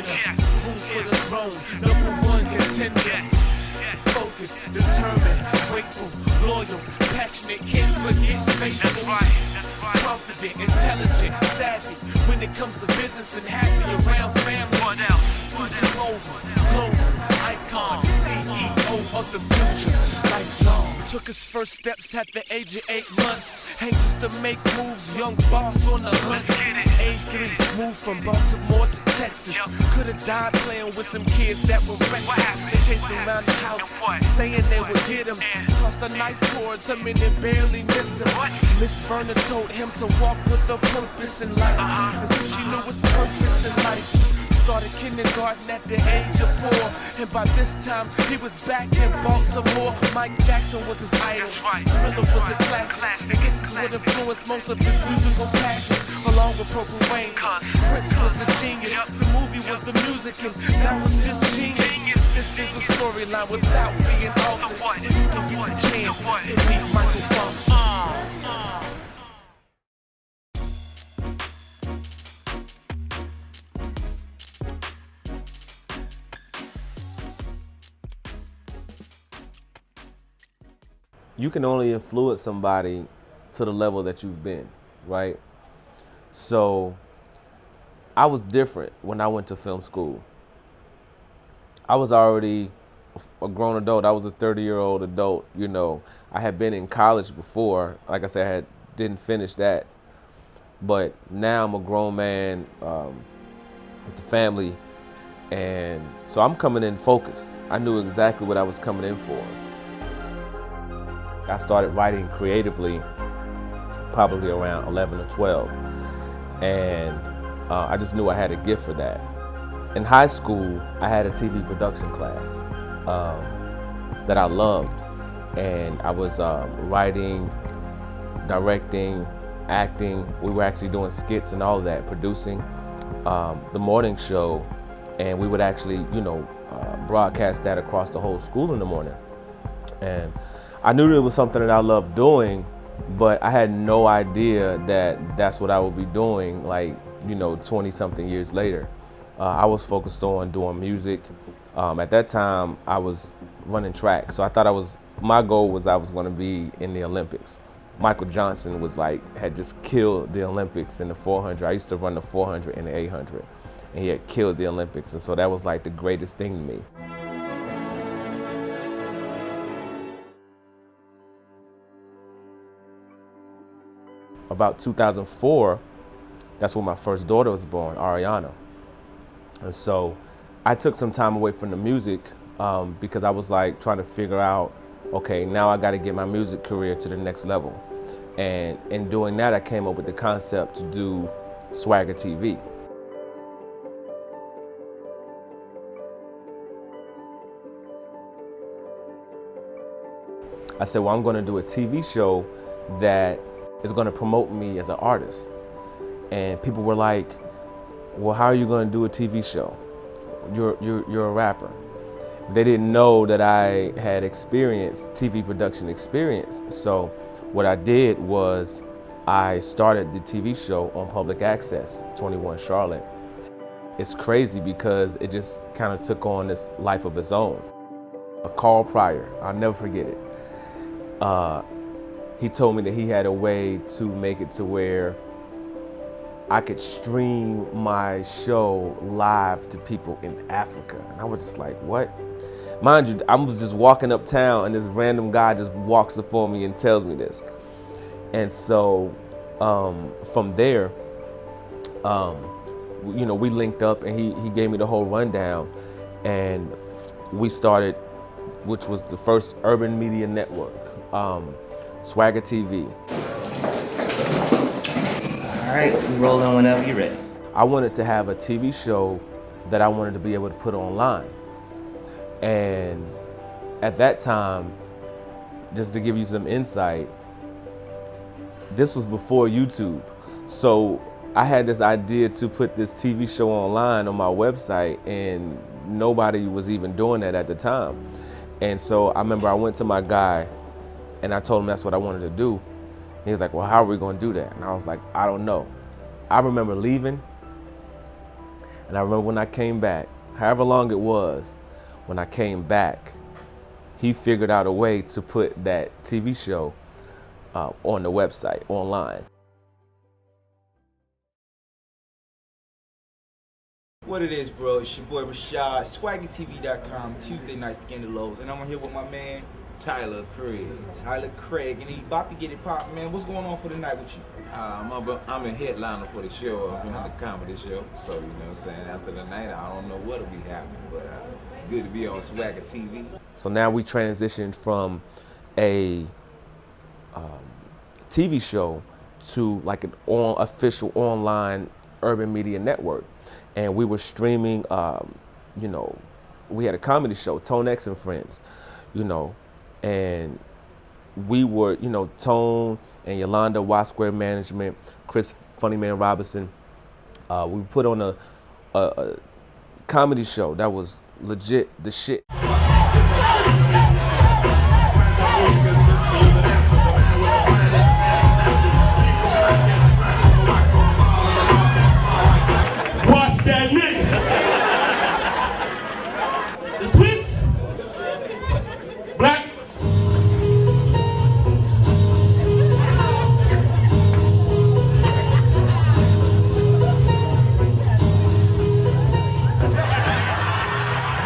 winner. Room for the throne, #1 contender. Focused, determined, grateful, loyal, passionate, can't forget faithful. Confident, intelligent, savvy. When it comes to business and happy around family. Future over, global icon, CEO of the future, lifelong. Took his first steps at the age of 8 months. Anxious to make moves, young boss on the hunt. Age 3, moved from Baltimore to Texas. Could've died playing with some kids that were reckless. They chased him around the house, saying they would hit him. Tossed a knife towards him and it barely missed him. Miss Verna told him to walk with a purpose in life, as if she knew his purpose in life. Started kindergarten at the age of 4, and by this time he was back in Baltimore. Mike Jackson was his idol, Thriller was a classic, and this is what influenced most of his musical passion, along with Purple Rain. Prince was a genius, the movie was the music, and that was just genius. This is a storyline without being altered, so you can get the chance to meet Michael Foster. You can only influence somebody to the level that you've been, right? So I was different when I went to film school. I was already a grown adult. I was a 30-year-old adult, you know. I had been in college before. Like I said, didn't finish that. But now I'm a grown man with the family. And so I'm coming in focused. I knew exactly what I was coming in for. I started writing creatively probably around 11 or 12. And I just knew I had a gift for that. In high school, I had a TV production class that I loved. And I was writing, directing, acting. We were actually doing skits and all of that, producing the morning show. And we would actually, you know, broadcast that across the whole school in the morning. And I knew that it was something that I loved doing, but I had no idea that that's what I would be doing, like, you know, 20-something years later. I was focused on doing music. At that time, I was running track, so I thought my goal was I was going to be in the Olympics. Michael Johnson had just killed the Olympics in the 400. I used to run the 400 and the 800, and he had killed the Olympics, and so that was like the greatest thing to me. About 2004, that's when my first daughter was born, Ariana. And so I took some time away from the music because I was like trying to figure out, okay, now I got to get my music career to the next level. And in doing that, I came up with the concept to do Swagger TV. I said, well, I'm going to do a TV show that is going to promote me as an artist. And people were like, well, how are you going to do a TV show? You're a rapper. They didn't know that I had TV production experience. So what I did was I started the TV show on Public Access, 21 Charlotte. It's crazy because it just kind of took on this life of its own. Carl Pryor, I'll never forget it. He told me that he had a way to make it to where I could stream my show live to people in Africa. And I was just like, what? Mind you, I was just walking uptown and this random guy just walks up on me and tells me this. And so from there, you know, we linked up and he gave me the whole rundown, and we started, which was the first urban media network, Swagger TV. All right, we rolling whenever you're ready. I wanted to have a TV show that I wanted to be able to put online. And at that time, just to give you some insight, this was before YouTube. So I had this idea to put this TV show online on my website, and nobody was even doing that at the time. And so I remember I went to my guy and I told him that's what I wanted to do. He was like, well, how are we gonna do that? And I was like, I don't know. I remember leaving and And I remember when I came back, however long it was, when I came back, he figured out a way to put that TV show on the website, online. What it is, bro? It's your boy Rashad, SwaggyTV.com, Tuesday night Scandalows, and I'm here with my man Tyler Craig. Tyler Craig, and he about to get it poppin', man. What's going on for the night with you? I'm a headliner for the show. I'm doing the comedy show. So, you know what I'm saying? After the night, I don't know what'll be happening, but good to be on Swagger TV. So now we transitioned from a TV show to like an official online urban media network. And we were streaming, you know, we had a comedy show, Tone X and Friends, you know, and we were, you know, Tone and Yolanda, Y Square Management, Chris Funny Man Robinson. We put on a comedy show that was legit the shit. Watch that nigga. The twist. Black.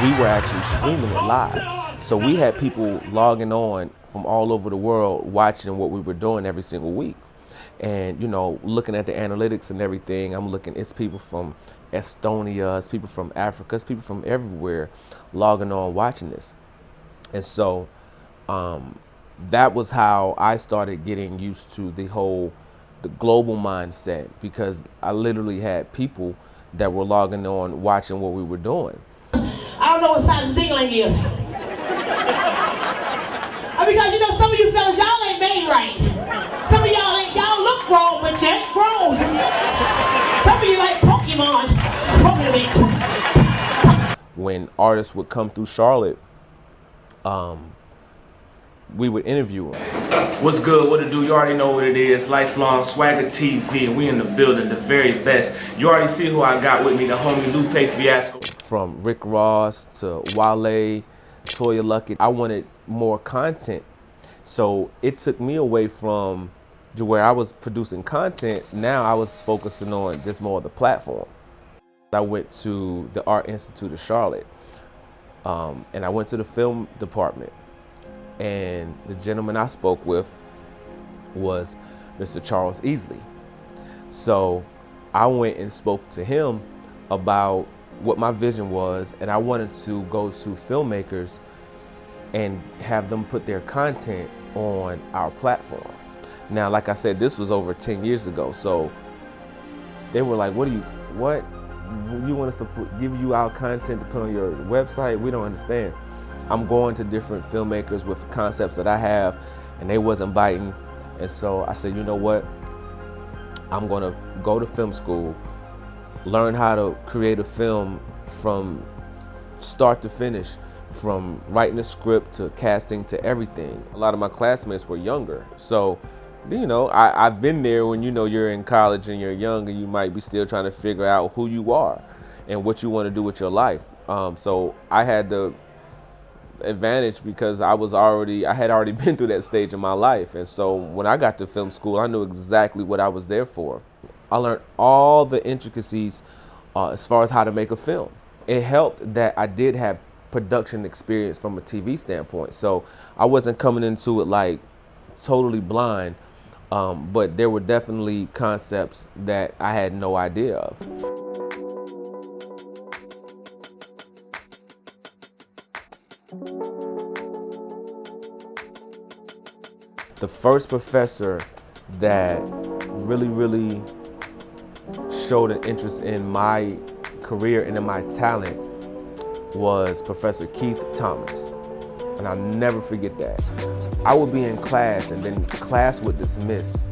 We were actually streaming it live. So we had people logging on from all over the world watching what we were doing every single week. And, you know, looking at the analytics and everything, I'm looking, it's people from Estonia, it's people from Africa, it's people from everywhere logging on watching this. And so that was how I started getting used to the global mindset, because I literally had people that were logging on watching what we were doing. I don't know what size the dingling is. Because you know, some of you fellas, y'all ain't made right. Some of y'all look grown, but you ain't grown. Some of you like Pokemon. When artists would come through Charlotte, we would interview them. What's good? What to do? You already know what it is. Lifelong Swagger TV, and we in the building, the very best. You already see who I got with me, the homie Lupe Fiasco. From Rick Ross to Wale, Toya Luckett, I wanted more content. So it took me away from where I was producing content. Now I was focusing on just more of the platform. I went to the Art Institute of Charlotte, and I went to the film department. And the gentleman I spoke with was Mr. Charles Easley. So I went and spoke to him about what my vision was, and I wanted to go to filmmakers and have them put their content on our platform. Now, like I said, this was over 10 years ago, so they were like, what? You want us to give you our content to put on your website? We don't understand. I'm going to different filmmakers with concepts that I have, and they wasn't biting. And so I said, you know what? I'm gonna go to film school, learn how to create a film from start to finish, from writing a script to casting to everything. A lot of my classmates were younger. So, you know, I've been there when, you know, you're in college and you're young and you might be still trying to figure out who you are and what you want to do with your life. So I had the advantage because I had already been through that stage in my life. And so when I got to film school, I knew exactly what I was there for. I learned all the intricacies as far as how to make a film. It helped that I did have production experience from a TV standpoint. So I wasn't coming into it like totally blind, but there were definitely concepts that I had no idea of. The first professor that really showed an interest in my career and in my talent was Professor Keith Thomas. And I'll never forget that. I would be in class and then class would dismiss.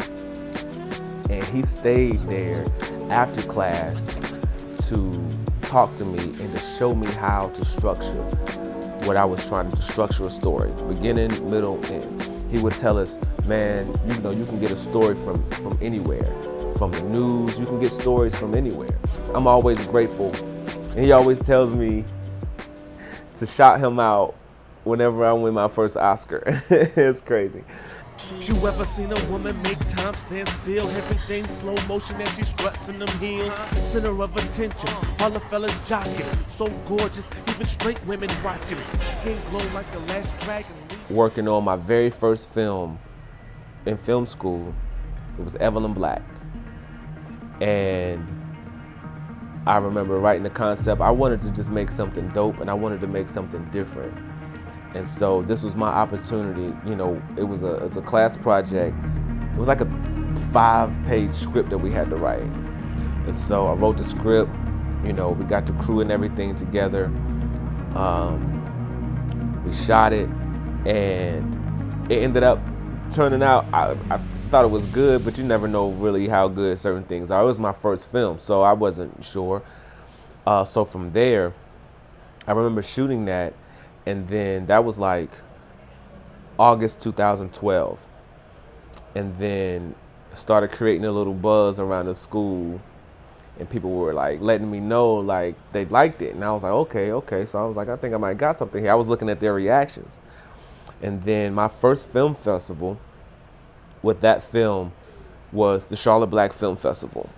And he stayed there after class to talk to me and to show me how to structure what I was trying to structure a story, beginning, middle, end. He would tell us, man, you know, you can get a story from anywhere. From the news, you can get stories from anywhere. I'm always grateful And he always tells me to shout him out whenever I win my first Oscar. It's crazy. You ever seen a woman make time stand still? Everything slow motion as she struts in them heels. Center of attention, all the fellas jogging. So gorgeous, even straight women watching. Skin glow like the last dragon. Working on my very first film in film school, it was Evelyn Black. And I remember writing the concept. I wanted to just make something dope, and I wanted to make something different. And so this was my opportunity. You know, it was a class project. It was like a 5-page script that we had to write. And so I wrote the script. You know, we got the crew and everything together. We shot it, and it ended up turning out. I thought it was good, but you never know really how good certain things are. It was my first film, so I wasn't sure. So from there, I remember shooting that, and then that was like August 2012. And then started creating a little buzz around the school, and people were like letting me know like they liked it. And I was like, okay. So I was like, I think I might got something here. I was looking at their reactions. And then my first film festival with that film was the Charlotte Black Film Festival.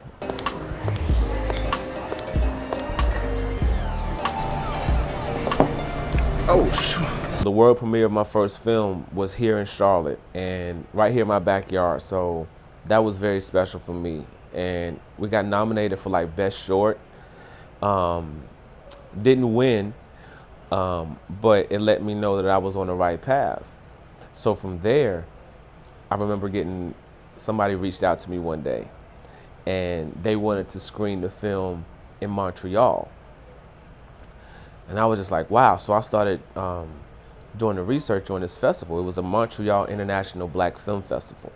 Oh, shoot. The world premiere of my first film was here in Charlotte, and right here in my backyard. So that was very special for me. And we got nominated for like Best Short. Didn't win, but it let me know that I was on the right path. So from there, I remember somebody reached out to me one day, and they wanted to screen the film in Montreal. And I was just like, wow. So I started doing the research on this festival. It was a Montreal International Black Film Festival.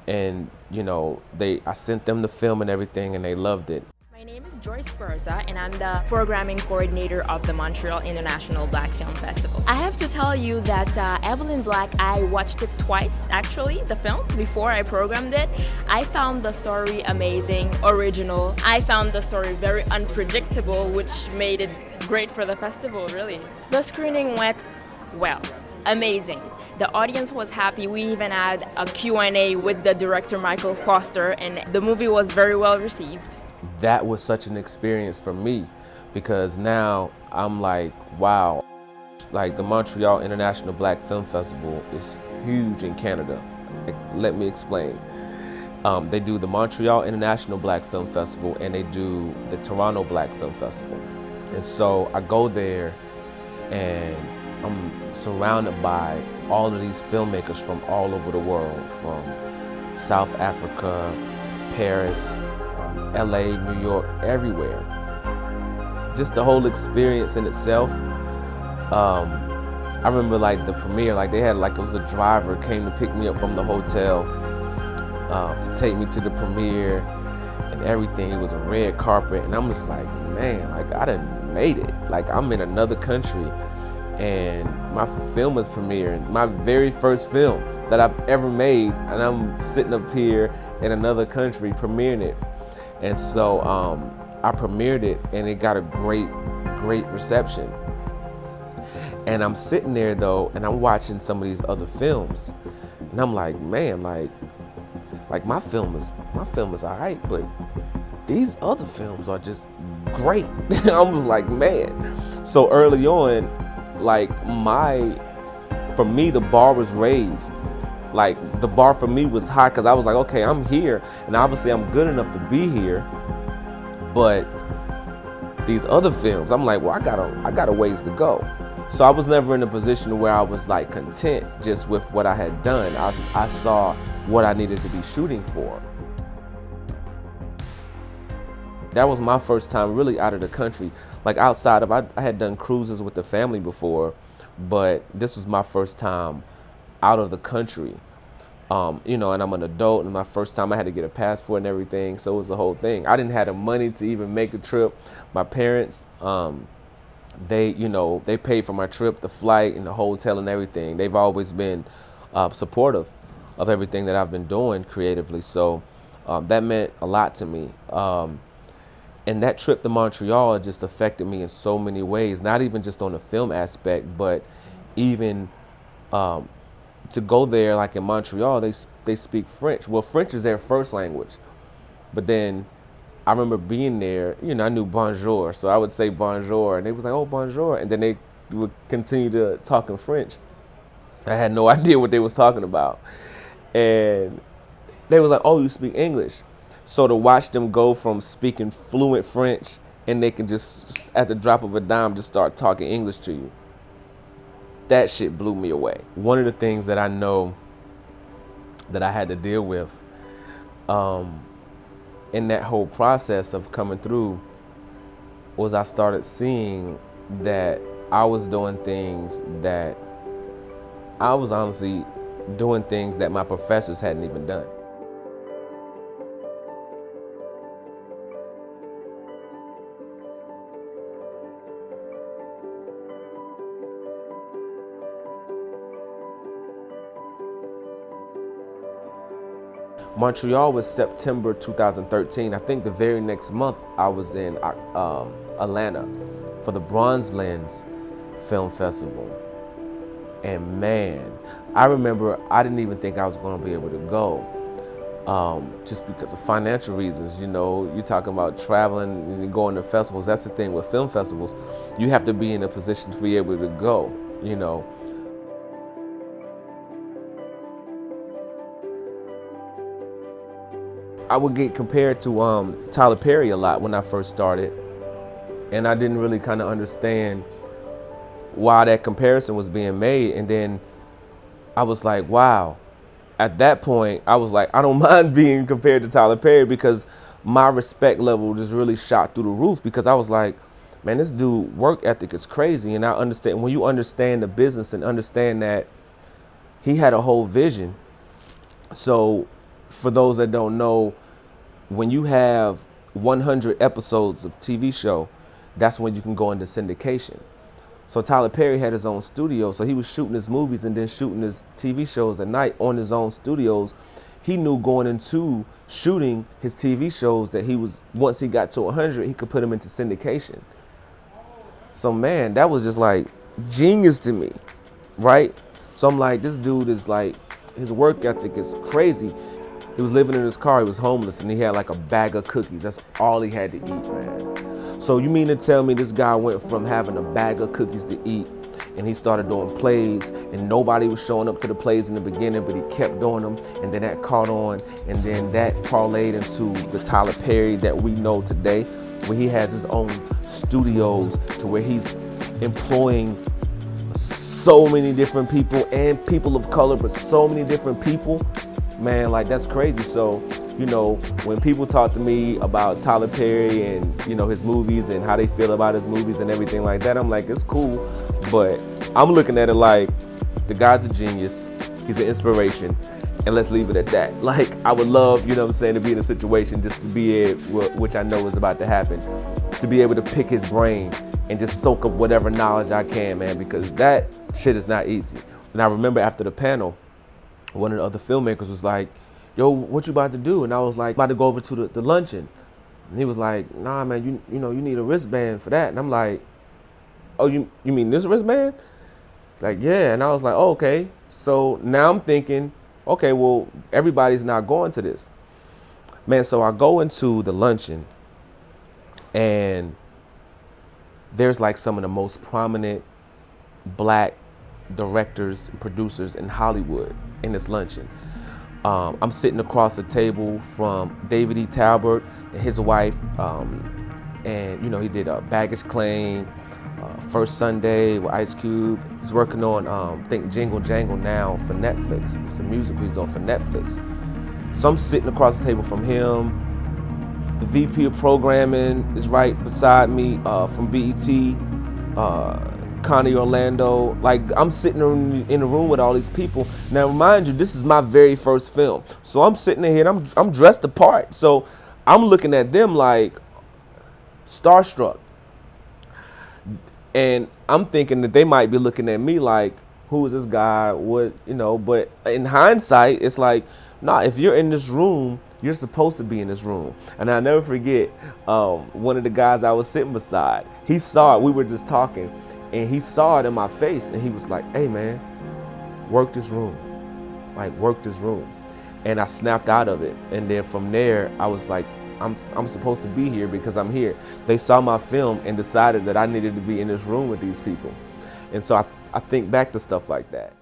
And, you know, I sent them the film and everything, and they loved it. My name is Joyce Berza, and I'm the programming coordinator of the Montreal International Black Film Festival. I have to tell you that Evelyn Black, I watched it twice, actually, the film, before I programmed it. I found the story amazing, original. I found the story very unpredictable, which made it great for the festival, really. The screening went well, amazing. The audience was happy. We even had a Q&A with the director, Michael Foster, and the movie was very well received. That was such an experience for me, because now I'm like, wow. Like, the Montreal International Black Film Festival is huge in Canada. Let me explain. They do the Montreal International Black Film Festival, and they do the Toronto Black Film Festival. And so I go there, and I'm surrounded by all of these filmmakers from all over the world, from South Africa, Paris, LA, New York, everywhere. Just the whole experience in itself. I remember like the premiere, like they had like, it was a driver came to pick me up from the hotel to take me to the premiere and everything. It was a red carpet, and I'm just like, man, like I done made it. Like I'm in another country, and my film is premiering, my very first film that I've ever made, and I'm sitting up here in another country premiering it. And so I premiered it, and it got a great reception. And I'm sitting there though, and I'm watching some of these other films, and I'm like, man, like my film is all right, but these other films are just great. I was like, man. So early on, like for me, the bar was raised. Like the bar for me was high, because I was like, okay, I'm here, and obviously I'm good enough to be here. But these other films, I'm like, well, I got a ways to go. So I was never in a position where I was like content just with what I had done. I saw what I needed to be shooting for. That was my first time really out of the country. Like outside of, I had done cruises with the family before, but this was my first time out of the country. You know, and I'm an adult, and my first time I had to get a passport and everything, so it was the whole thing. I didn't have the money to even make the trip. My parents, they paid for my trip, the flight and the hotel and everything. They've always been supportive of everything that I've been doing creatively, so that meant a lot to me. And that trip to Montreal just affected me in so many ways, not even just on the film aspect, but even to go there, like in Montreal, they speak French. Well, French is their first language. But then I remember being there, you know, I knew bonjour. So I would say bonjour, and they was like, oh, bonjour. And then they would continue to talk in French. I had no idea what they was talking about. And they was like, oh, you speak English. So to watch them go from speaking fluent French and they can just, at the drop of a dime, just start talking English to you. That shit blew me away. One of the things that I know that I had to deal with in that whole process of coming through was I started seeing that I was doing things that I was honestly doing things that my professors hadn't even done. Montreal was September 2013. I think the very next month I was in Atlanta for the Bronze Lens Film Festival. And man, I remember I didn't even think I was going to be able to go just because of financial reasons. You know, you're talking about traveling and going to festivals. That's the thing with film festivals. You have to be in a position to be able to go, you know. I would get compared to Tyler Perry a lot when I first started, and I didn't really kind of understand why that comparison was being made. And then I was like, wow. At that point, I was like, I don't mind being compared to Tyler Perry, because my respect level just really shot through the roof, because I was like, man, this dude work ethic is crazy. And I understand, when you understand the business and understand that he had a whole vision. So for those that don't know, when you have 100 episodes of TV show, that's when you can go into syndication. So Tyler Perry had his own studio, so he was shooting his movies and then shooting his TV shows at night on his own studios. He knew going into shooting his TV shows that he was, once he got to 100, he could put them into syndication. So man, that was just like genius to me, right? So I'm like, this dude is like, his work ethic is crazy. He was living in his car, he was homeless, and he had like a bag of cookies. That's all he had to eat, man. So you mean to tell me this guy went from having a bag of cookies to eat, and he started doing plays, and nobody was showing up to the plays in the beginning, but he kept doing them, and then that caught on, and then that parlayed into the Tyler Perry that we know today, where he has his own studios to where he's employing so many different people and people of color, but so many different people. Man, like, that's crazy. So, you know, when people talk to me about Tyler Perry and, you know, his movies and how they feel about his movies and everything like that, I'm like, it's cool. But I'm looking at it like, the guy's a genius. He's an inspiration. And let's leave it at that. Like, I would love, you know what I'm saying, to be in a situation just to be able, which I know is about to happen, to be able to pick his brain and just soak up whatever knowledge I can, man, because that shit is not easy. And I remember after the panel, one of the other filmmakers was like, yo, what you about to do? And I was like, about to go over to the luncheon. And he was like, nah, man, you know, you need a wristband for that. And I'm like, oh, you mean this wristband? Like, yeah. And I was like, oh, okay. So now I'm thinking, okay, well, everybody's not going to this. Man, so I go into the luncheon, and there's like some of the most prominent black directors and producers in Hollywood in this luncheon. I'm sitting across the table from David E. Talbert and his wife, and you know, he did Baggage Claim, First Sunday with Ice Cube. He's working on I think Jingle Jangle now for Netflix. It's a musical he's doing for Netflix. So I'm sitting across the table from him. The VP of programming is right beside me from BET. Connie Orlando. Like, I'm sitting in a room with all these people. Now, remind you, this is my very first film. So I'm sitting in here and I'm dressed the part. So I'm looking at them like starstruck. And I'm thinking that they might be looking at me like, who is this guy? What, you know, but in hindsight, it's like, nah, if you're in this room You're supposed to be in this room. And I'll never forget, one of the guys I was sitting beside, he saw it, we were just talking, and he saw it in my face, and he was like, hey man, work this room, like work this room. And I snapped out of it. And then from there, I was like, I'm supposed to be here because I'm here. They saw my film and decided that I needed to be in this room with these people. And so I think back to stuff like that.